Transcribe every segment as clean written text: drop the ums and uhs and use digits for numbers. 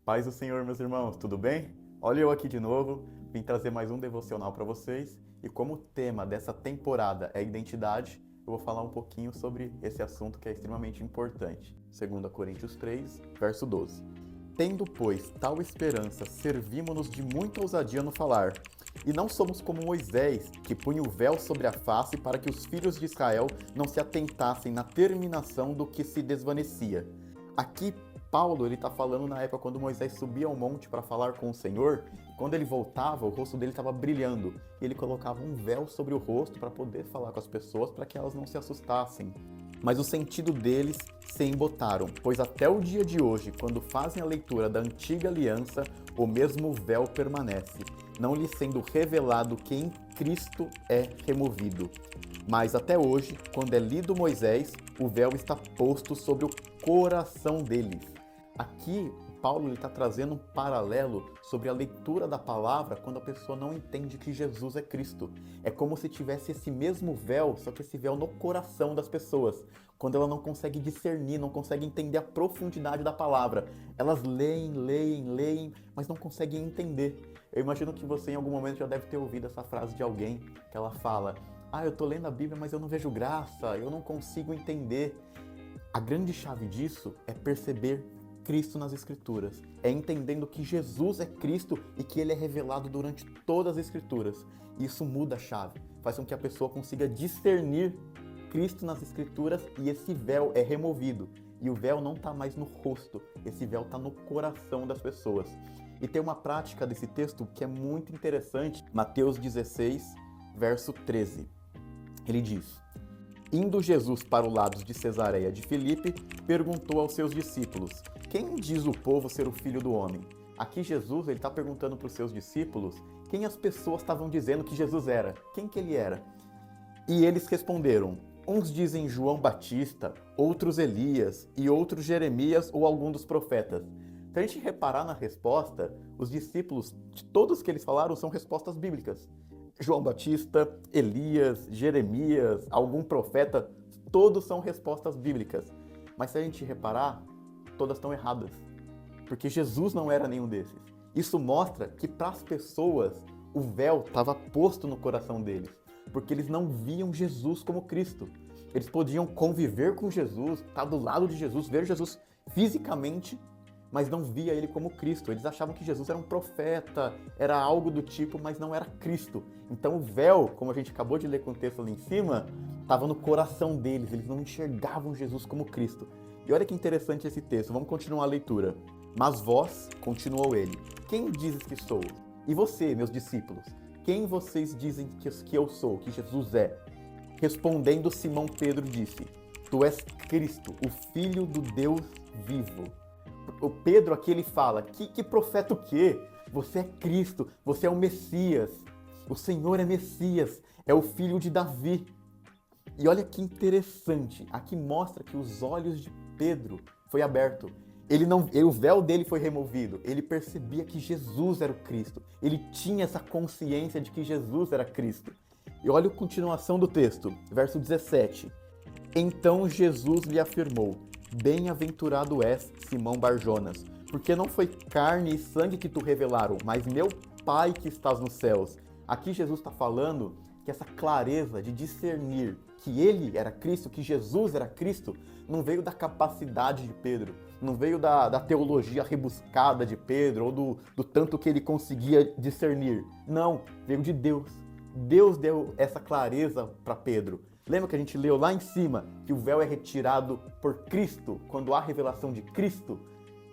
Paz do Senhor, meus irmãos, tudo bem? Olha eu aqui de novo, vim trazer mais um devocional para vocês e como o tema dessa temporada é identidade, eu vou falar um pouquinho sobre esse assunto que é extremamente importante. 2 Coríntios 3, verso 12. Tendo, pois, tal esperança, servimo-nos de muita ousadia no falar, e não somos como Moisés, que punha o véu sobre a face para que os filhos de Israel não se atentassem na terminação do que se desvanecia. Aqui Paulo está falando na época quando Moisés subia ao monte para falar com o Senhor, e quando ele voltava, o rosto dele estava brilhando, e ele colocava um véu sobre o rosto para poder falar com as pessoas, para que elas não se assustassem. Mas o sentido deles se embotaram, pois até o dia de hoje, quando fazem a leitura da antiga aliança, o mesmo véu permanece, não lhe sendo revelado que em Cristo é removido. Mas até hoje, quando é lido Moisés, o véu está posto sobre o coração deles. Aqui, Paulo está trazendo um paralelo sobre a leitura da palavra quando a pessoa não entende que Jesus é Cristo. É como se tivesse esse mesmo véu, só que esse véu no coração das pessoas. Quando ela não consegue discernir, não consegue entender a profundidade da palavra. Elas leem, mas não conseguem entender. Eu imagino que você em algum momento já deve ter ouvido essa frase de alguém, que ela fala: eu tô lendo a Bíblia, mas eu não vejo graça, eu não consigo entender. A grande chave disso é perceber Cristo nas Escrituras. É entendendo que Jesus é Cristo e que Ele é revelado durante todas as Escrituras. Isso muda a chave, faz com que a pessoa consiga discernir Cristo nas Escrituras e esse véu é removido. E o véu não está mais no rosto, esse véu está no coração das pessoas. E tem uma prática desse texto que é muito interessante, Mateus 16, verso 13. Ele diz: Indo Jesus para o lado de Cesareia de Filipe, perguntou aos seus discípulos: Quem diz o povo ser o Filho do Homem? Aqui Jesus está perguntando para os seus discípulos quem as pessoas estavam dizendo que Jesus era, quem que ele era. E eles responderam: Uns dizem João Batista, outros Elias e outros Jeremias ou algum dos profetas. Se a gente reparar na resposta, os discípulos, de todos que eles falaram, são respostas bíblicas. João Batista, Elias, Jeremias, algum profeta, todos são respostas bíblicas. Mas se a gente reparar, todas estão erradas. Porque Jesus não era nenhum desses. Isso mostra que para as pessoas o véu estava posto no coração deles. Porque eles não viam Jesus como Cristo. Eles podiam conviver com Jesus, estar do lado de Jesus, ver Jesus fisicamente, mas não via ele como Cristo. Eles achavam que Jesus era um profeta, era algo do tipo, mas não era Cristo. Então o véu, como a gente acabou de ler com o texto ali em cima, estava no coração deles, eles não enxergavam Jesus como Cristo. E olha que interessante esse texto, vamos continuar a leitura. Mas vós, continuou ele, quem dizes que sou? E você, meus discípulos, quem vocês dizem que eu sou, que Jesus é? Respondendo, Simão Pedro disse: Tu és Cristo, o Filho do Deus vivo. O Pedro aqui ele fala: que profeta o quê? Você é Cristo, você é o Messias. O Senhor é Messias, é o filho de Davi. E olha que interessante, aqui mostra que os olhos de Pedro foi aberto. O véu dele foi removido. Ele percebia que Jesus era o Cristo. Ele tinha essa consciência de que Jesus era Cristo. E olha a continuação do texto, verso 17. Então Jesus lhe afirmou: Bem-aventurado és, Simão Barjonas, porque não foi carne e sangue que tu revelaram, mas meu Pai que estás nos céus. Aqui Jesus está falando que essa clareza de discernir que ele era Cristo, que Jesus era Cristo, não veio da capacidade de Pedro, não veio da teologia rebuscada de Pedro ou do tanto que ele conseguia discernir. Não, veio de Deus. Deus deu essa clareza para Pedro. Lembra que a gente leu lá em cima que o véu é retirado por Cristo? Quando há revelação de Cristo,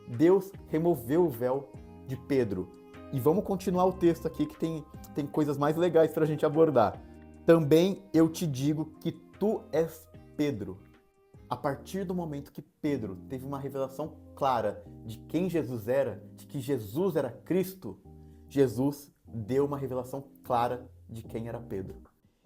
Deus removeu o véu de Pedro. E vamos continuar o texto aqui que tem coisas mais legais para a gente abordar. Também eu te digo que tu és Pedro. A partir do momento que Pedro teve uma revelação clara de quem Jesus era, de que Jesus era Cristo, Jesus deu uma revelação clara de quem era Pedro.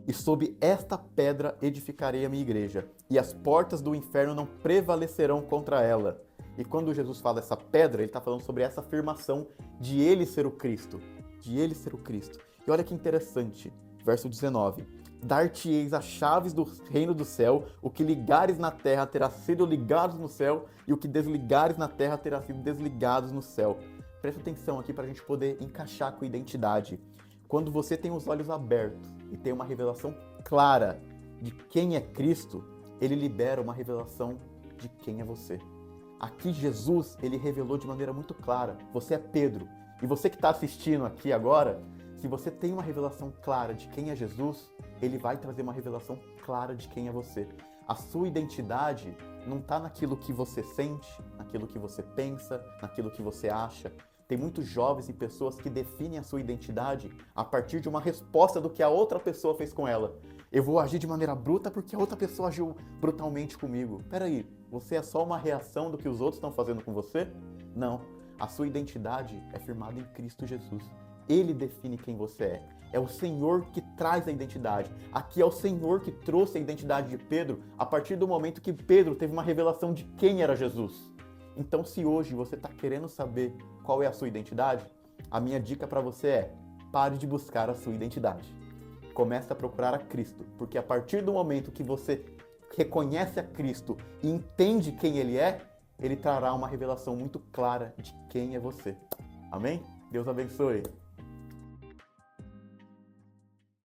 E sob esta pedra edificarei a minha igreja, e as portas do inferno não prevalecerão contra ela. E quando Jesus fala essa pedra, ele está falando sobre essa afirmação de ele ser o Cristo. De ele ser o Cristo. E olha que interessante, verso 19. Dar-te-eis as chaves do reino do céu, o que ligares na terra terá sido ligado no céu, e o que desligares na terra terá sido desligado no céu. Presta atenção aqui para a gente poder encaixar com a identidade. Quando você tem os olhos abertos e tem uma revelação clara de quem é Cristo, ele libera uma revelação de quem é você. Aqui Jesus, ele revelou de maneira muito clara, você é Pedro. E você que está assistindo aqui agora, se você tem uma revelação clara de quem é Jesus, ele vai trazer uma revelação clara de quem é você. A sua identidade não está naquilo que você sente, naquilo que você pensa, naquilo que você acha. Tem muitos jovens e pessoas que definem a sua identidade a partir de uma resposta do que a outra pessoa fez com ela. Eu vou agir de maneira bruta porque a outra pessoa agiu brutalmente comigo. Peraí, você é só uma reação do que os outros estão fazendo com você? Não. A sua identidade é firmada em Cristo Jesus. Ele define quem você é. É o Senhor que traz a identidade. Aqui é o Senhor que trouxe a identidade de Pedro a partir do momento que Pedro teve uma revelação de quem era Jesus. Então, se hoje você está querendo saber qual é a sua identidade, a minha dica para você é: pare de buscar a sua identidade. Comece a procurar a Cristo, porque a partir do momento que você reconhece a Cristo e entende quem Ele é, Ele trará uma revelação muito clara de quem é você. Amém? Deus abençoe.